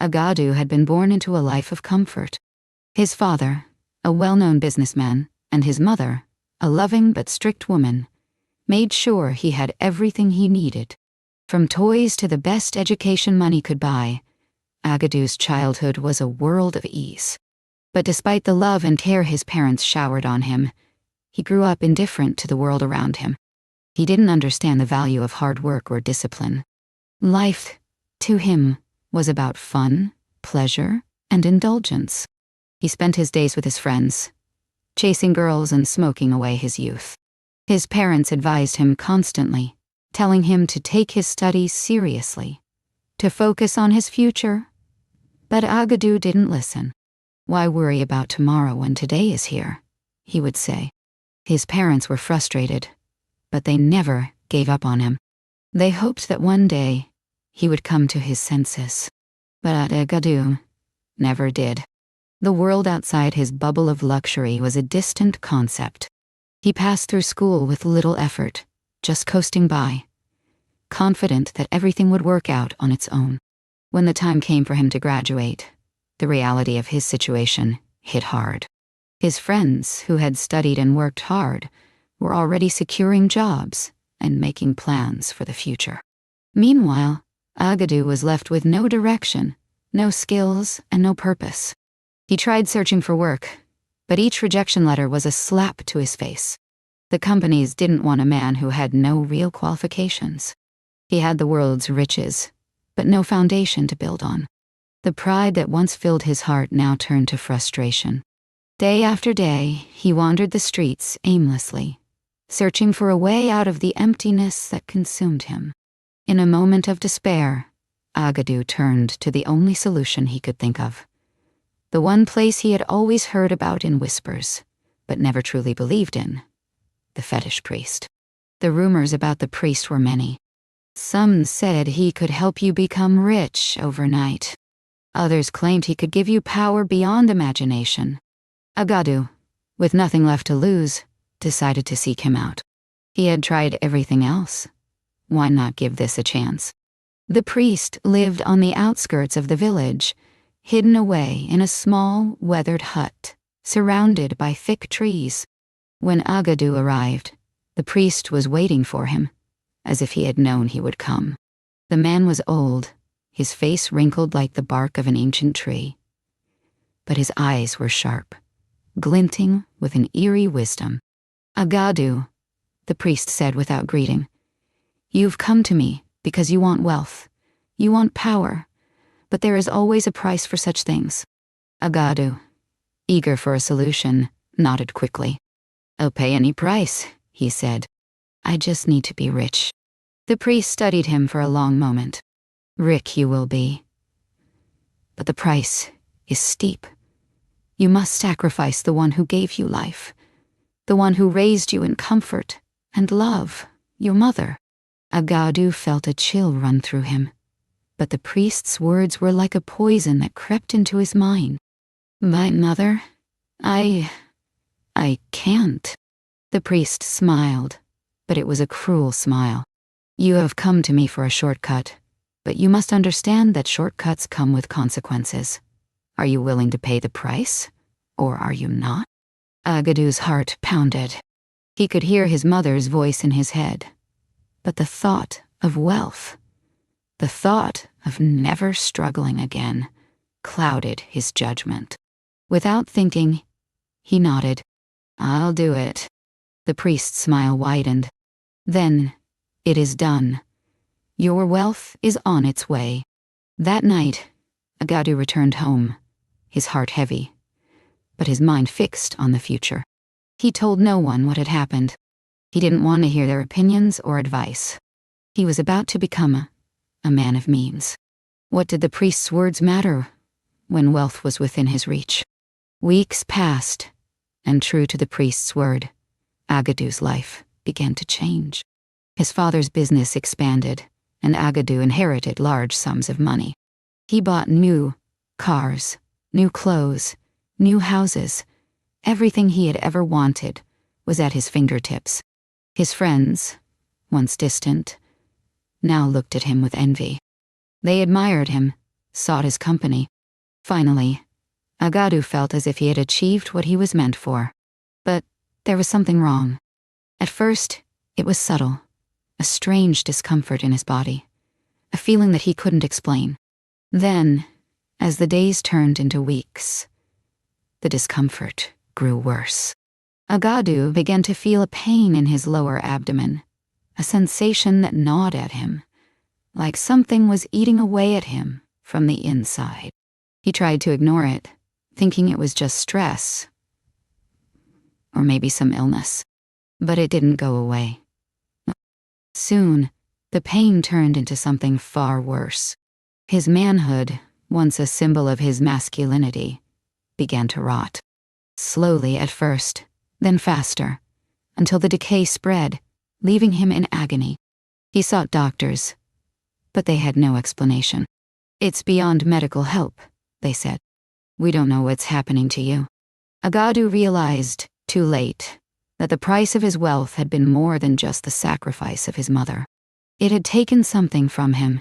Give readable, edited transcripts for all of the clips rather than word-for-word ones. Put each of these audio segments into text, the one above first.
Agadu had been born into a life of comfort. His father, a well-known businessman, and his mother, a loving but strict woman, made sure he had everything he needed. From toys to the best education money could buy, Agadu's childhood was a world of ease. But despite the love and care his parents showered on him, he grew up indifferent to the world around him. He didn't understand the value of hard work or discipline. Life, to him, was about fun, pleasure, and indulgence. He spent his days with his friends, chasing girls and smoking away his youth. His parents advised him constantly, telling him to take his studies seriously, to focus on his future. But Agadu didn't listen. "Why worry about tomorrow when today is here?" he would say. His parents were frustrated, but they never gave up on him. They hoped that one day he would come to his senses. But Agadu never did. The world outside his bubble of luxury was a distant concept. He passed through school with little effort, just coasting by, confident that everything would work out on its own. When the time came for him to graduate, the reality of his situation hit hard. His friends, who had studied and worked hard, were already securing jobs and making plans for the future. Meanwhile, Agadu was left with no direction, no skills, and no purpose. He tried searching for work, but each rejection letter was a slap to his face. The companies didn't want a man who had no real qualifications. He had the world's riches, but no foundation to build on. The pride that once filled his heart now turned to frustration. Day after day, he wandered the streets aimlessly, searching for a way out of the emptiness that consumed him. In a moment of despair, Agadu turned to the only solution he could think of. The one place he had always heard about in whispers, but never truly believed in: the fetish priest. The rumors about the priest were many. Some said he could help you become rich overnight. Others claimed he could give you power beyond imagination. Agadu, with nothing left to lose, decided to seek him out. He had tried everything else. Why not give this a chance? The priest lived on the outskirts of the village, hidden away in a small, weathered hut, surrounded by thick trees. When Agadu arrived, the priest was waiting for him, as if he had known he would come. The man was old, his face wrinkled like the bark of an ancient tree. But his eyes were sharp, glinting with an eerie wisdom. "Agadu," the priest said without greeting, "you've come to me because you want wealth, you want power, but there is always a price for such things." Agadu, eager for a solution, nodded quickly. "I'll pay any price," he said. "I just need to be rich." The priest studied him for a long moment. "Rich you will be, but the price is steep. You must sacrifice the one who gave you life, the one who raised you in comfort and love, your mother." Agadu felt a chill run through him, but the priest's words were like a poison that crept into his mind. "My mother? I can't." The priest smiled, but it was a cruel smile. "You have come to me for a shortcut, but you must understand that shortcuts come with consequences. Are you willing to pay the price, or are you not?" Agadu's heart pounded. He could hear his mother's voice in his head, but the thought of wealth, the thought of never struggling again, clouded his judgment. Without thinking, he nodded. "I'll do it." The priest's smile widened. "Then, it is done. Your wealth is on its way." That night, Agadu returned home, his heart heavy, but his mind fixed on the future. He told no one what had happened. He didn't want to hear their opinions or advice. He was about to become a man of means. What did the priest's words matter when wealth was within his reach? Weeks passed, and true to the priest's word, Agadu's life began to change. His father's business expanded, and Agadu inherited large sums of money. He bought new cars, new clothes, new houses. Everything he had ever wanted was at his fingertips. His friends, once distant, now looked at him with envy. They admired him, sought his company. Finally, Agadu felt as if he had achieved what he was meant for. But there was something wrong. At first, it was subtle, a strange discomfort in his body, a feeling that he couldn't explain. Then, as the days turned into weeks, the discomfort grew worse. Agadu began to feel a pain in his lower abdomen, a sensation that gnawed at him, like something was eating away at him from the inside. He tried to ignore it, thinking it was just stress, or maybe some illness, but it didn't go away. Soon, the pain turned into something far worse. His manhood, once a symbol of his masculinity, began to rot. Slowly at first, then faster, until the decay spread, leaving him in agony. He sought doctors, but they had no explanation. "It's beyond medical help," they said. "We don't know what's happening to you." Agadu realized, too late, that the price of his wealth had been more than just the sacrifice of his mother. It had taken something from him,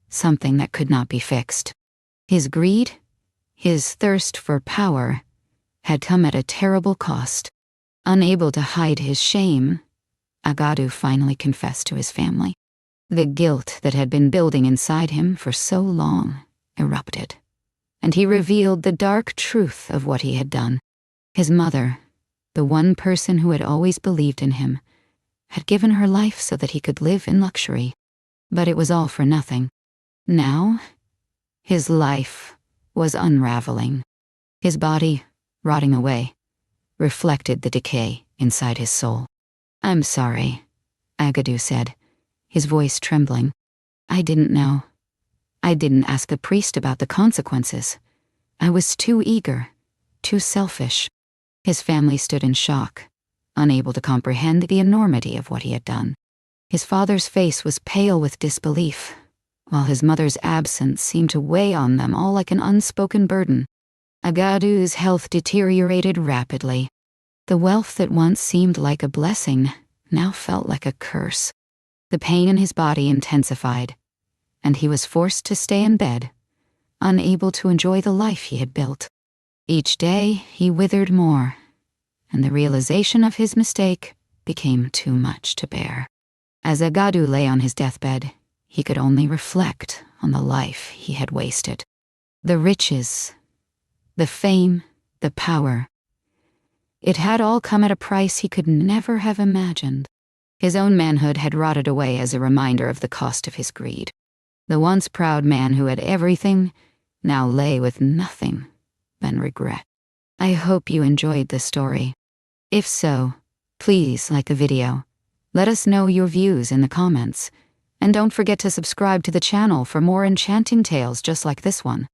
something that could not be fixed. His greed, his thirst for power, had come at a terrible cost. Unable to hide his shame, Agadu finally confessed to his family. The guilt that had been building inside him for so long erupted, and he revealed the dark truth of what he had done. His mother, the one person who had always believed in him, had given her life so that he could live in luxury. But it was all for nothing. Now, his life was unraveling. His body, rotting away, reflected the decay inside his soul. "I'm sorry," Agadu said, his voice trembling. "I didn't know. I didn't ask the priest about the consequences. I was too eager, too selfish." His family stood in shock, unable to comprehend the enormity of what he had done. His father's face was pale with disbelief, while his mother's absence seemed to weigh on them all like an unspoken burden. Agadu's health deteriorated rapidly. The wealth that once seemed like a blessing now felt like a curse. The pain in his body intensified, and he was forced to stay in bed, unable to enjoy the life he had built. Each day he withered more, and the realization of his mistake became too much to bear. As Agadu lay on his deathbed, he could only reflect on the life he had wasted. The riches, the fame, the power. It had all come at a price he could never have imagined. His own manhood had rotted away as a reminder of the cost of his greed. The once proud man who had everything now lay with nothing but regret. I hope you enjoyed this story. If so, please like the video. Let us know your views in the comments. And don't forget to subscribe to the channel for more enchanting tales just like this one.